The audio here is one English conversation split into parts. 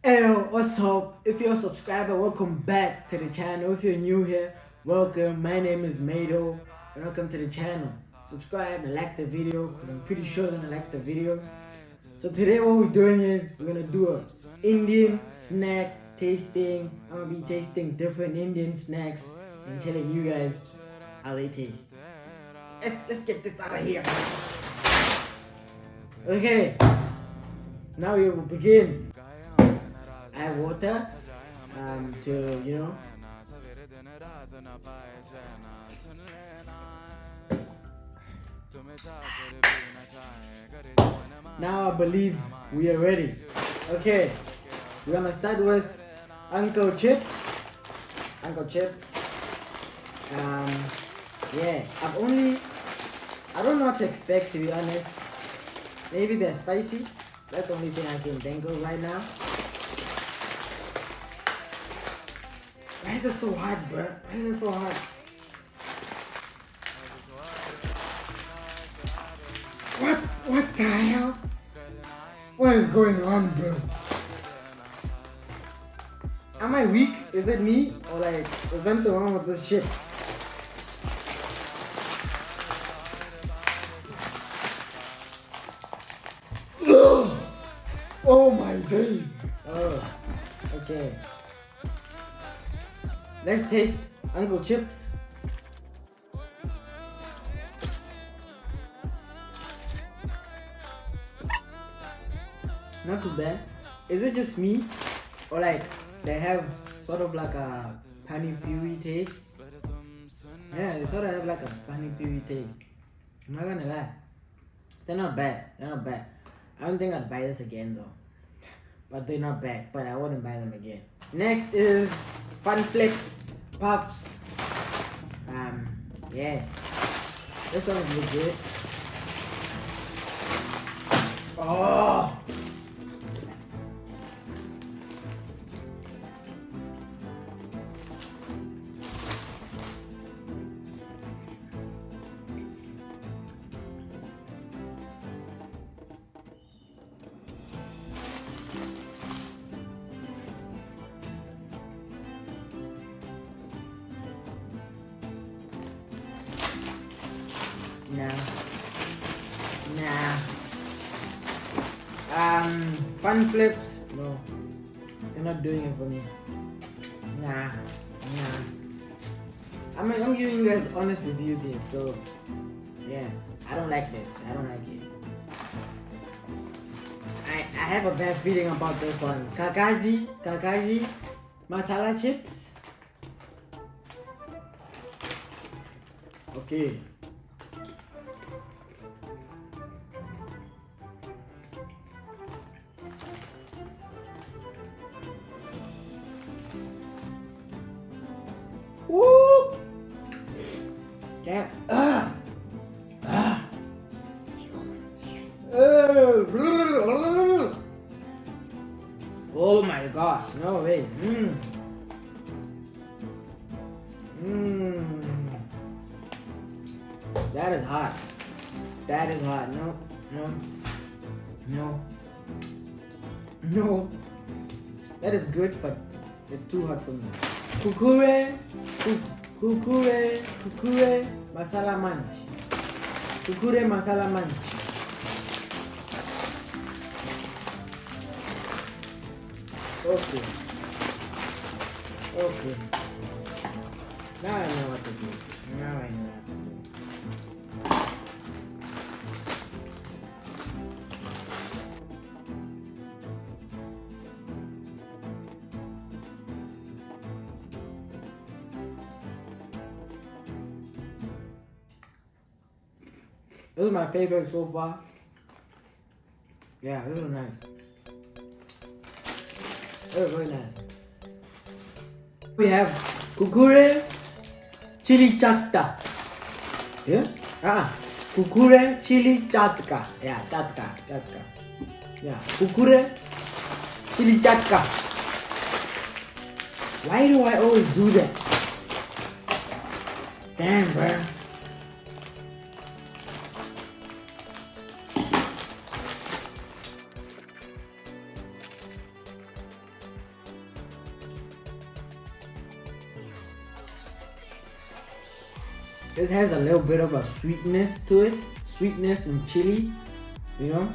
Hey, what's up? If you're a subscriber, welcome back to the channel. If you're new here, welcome. My name is Mado, and welcome to the channel. Subscribe and like the video, because I'm pretty sure you're gonna like the video. So today what we're doing is we're gonna do a Indian snack tasting. I'm gonna be tasting different Indian snacks and telling you guys how they taste. Let's get this out of here. Okay, now we will begin. I have water to, Now I believe we are ready. Okay, we're gonna start with Uncle Chips. Uncle Chips. Yeah, I don't know what to expect, to be honest. Maybe they're spicy. That's the only thing I can think of right now. Why is it so hard, bro? Why is it so hard? What the hell? What is going on, bro? Am I weak? Is it me? Or like, is something wrong with this shit? Oh my days. Oh, okay. Let's taste Uncle Chips. Not too bad. Is it just me? Or like they have sort of like a pani puri taste? Yeah, they sort of have like a pani puri taste. I'm not gonna lie. They're not bad. They're not bad. I don't think I'd buy this again though. But they're not bad. But I wouldn't buy them again. Next is Fun Flicks Puffs. Yeah. This one is legit. Oh! Nah. Fun Flips. No. They're not doing it for me. Nah. I'm giving you guys honest reviews here, so yeah. I don't like this. I don't like it. I have a bad feeling about this one. Kakaji Masala chips. Okay. Woo! Damn. Oh my gosh, no way. That is hot. That is hot. No. That is good, but it's too hot for me. Kukure Masala Munch. Kukure Masala Munch. Okay. Now I know what to do. This is my favorite so far. Yeah, this is nice. This is very nice. We have Kukure Chili Chatka. Yeah? Kukure Chili Chatka. Yeah, Chatka. Yeah, Kukure Chili Chatka. Why do I always do that? Damn, bro. This has a little bit of a sweetness to it. Sweetness and chili, you know.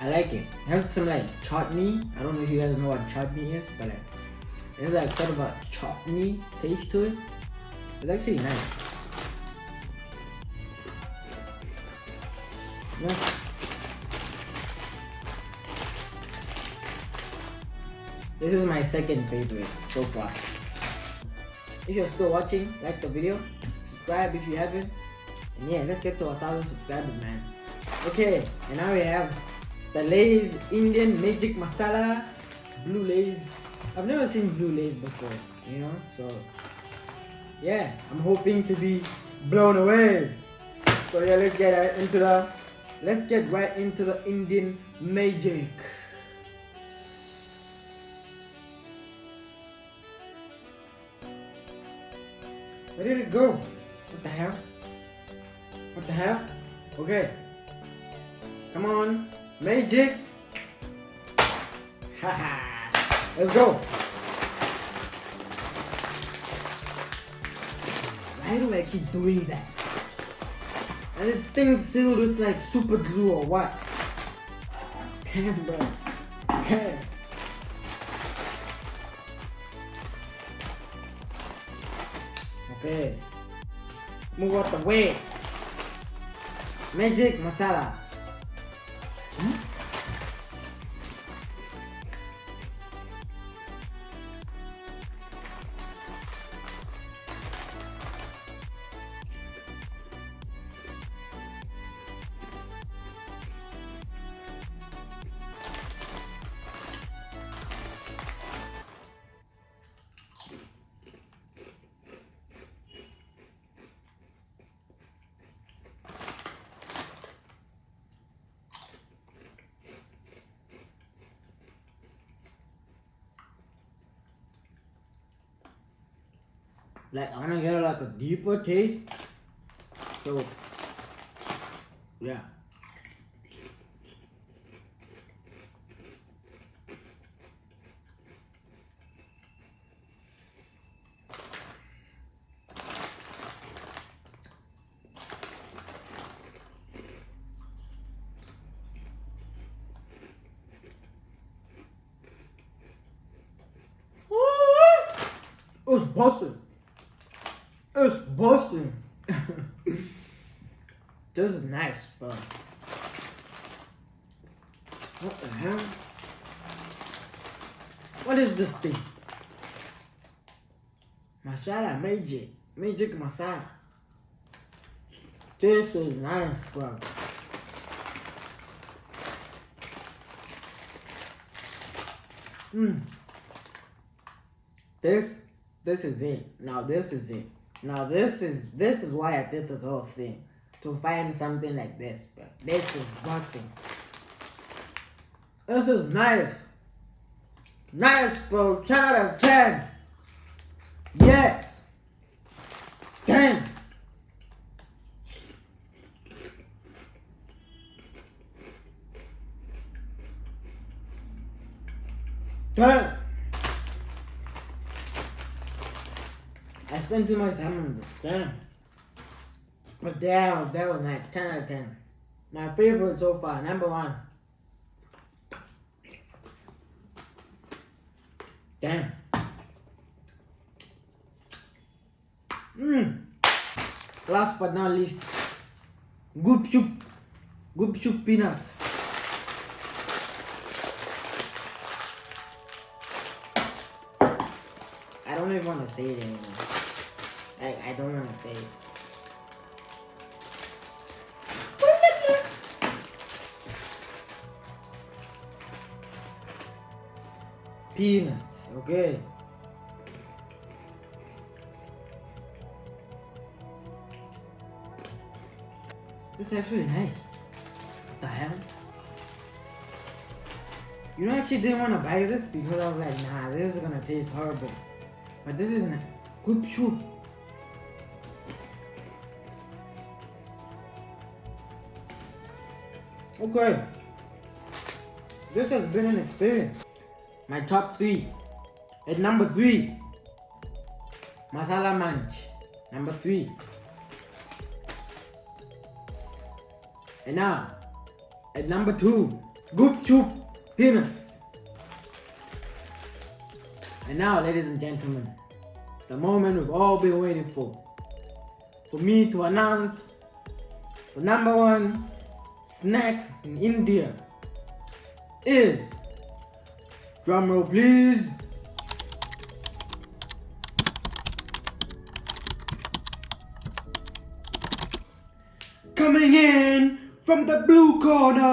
I like it. It has some like chutney. I don't know if you guys know what chutney is, but like, it has like sort of a chutney taste to it. It's actually nice. Yeah. This is my second favorite so far. If you're still watching, like the video, subscribe if you haven't. And yeah, let's get to 1,000 subscribers, man. Okay, and now we have the Lay's Indian Magic Masala Blue Lays. I've never seen blue Lays before, you know, so yeah, I'm hoping to be blown away. So yeah, let's get right into the Indian magic. Where did it go? What the hell? What the hell? Okay. Come on. Magic. Haha. Let's go. Why do I keep doing that? And this thing's sealed with like super glue or what? Damn, bro. Damn. Okay. Move out the way. Magic Masala. Like, I wanna get like a deeper taste. So, yeah. It's busting. It's busting. This is nice, bro. What the hell? What is this thing? Masala Magic. Magic Masala. This is nice, bro. This is it. Now this is it. Now this is why I did this whole thing. To find something like this, but this is busting. This is nice. Nice, bro. 10 out of 10. Yes. 10. Damn. I spent too much time on this. Damn. But that was like 10 out of 10. My favorite so far, number 1. Damn. Last but not least, Goop Shoop peanuts. I don't even want to say it anymore. I don't want to say it. Peanuts, okay. This is actually nice. What the hell? You know, I actually didn't want to buy this because I was like, nah, this is gonna taste horrible. But this is a good shoot. Okay. This has been an experience. My top 3. At number 3, Masala Munch. Number 3. And now, at number 2, Goop Choop Peanuts. And now, ladies and gentlemen, the moment we've all been waiting for me to announce the number 1 snack in India is, drumroll please, coming in from the blue corner,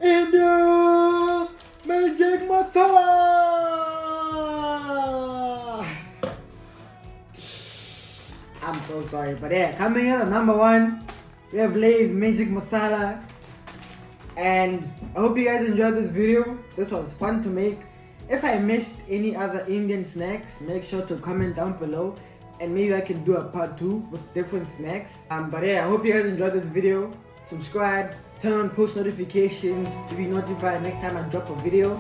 India Magic Masala. I'm so sorry, but yeah, coming in at number 1, we have Lay's Magic Masala. And I hope you guys enjoyed this video. This was fun to make. If I missed any other Indian snacks, make sure to comment down below, and maybe I can do a part 2 with different snacks. But yeah, I hope you guys enjoyed this video. Subscribe, turn on post notifications to be notified next time I drop a video.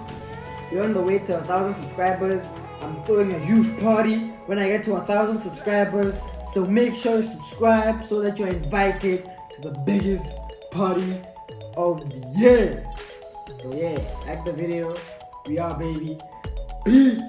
We're on the way to 1,000 subscribers. I'm throwing a huge party when I get to 1,000 subscribers. So make sure you subscribe so that you're invited to the biggest party of the year. So yeah, like the video. We are, baby. Peace.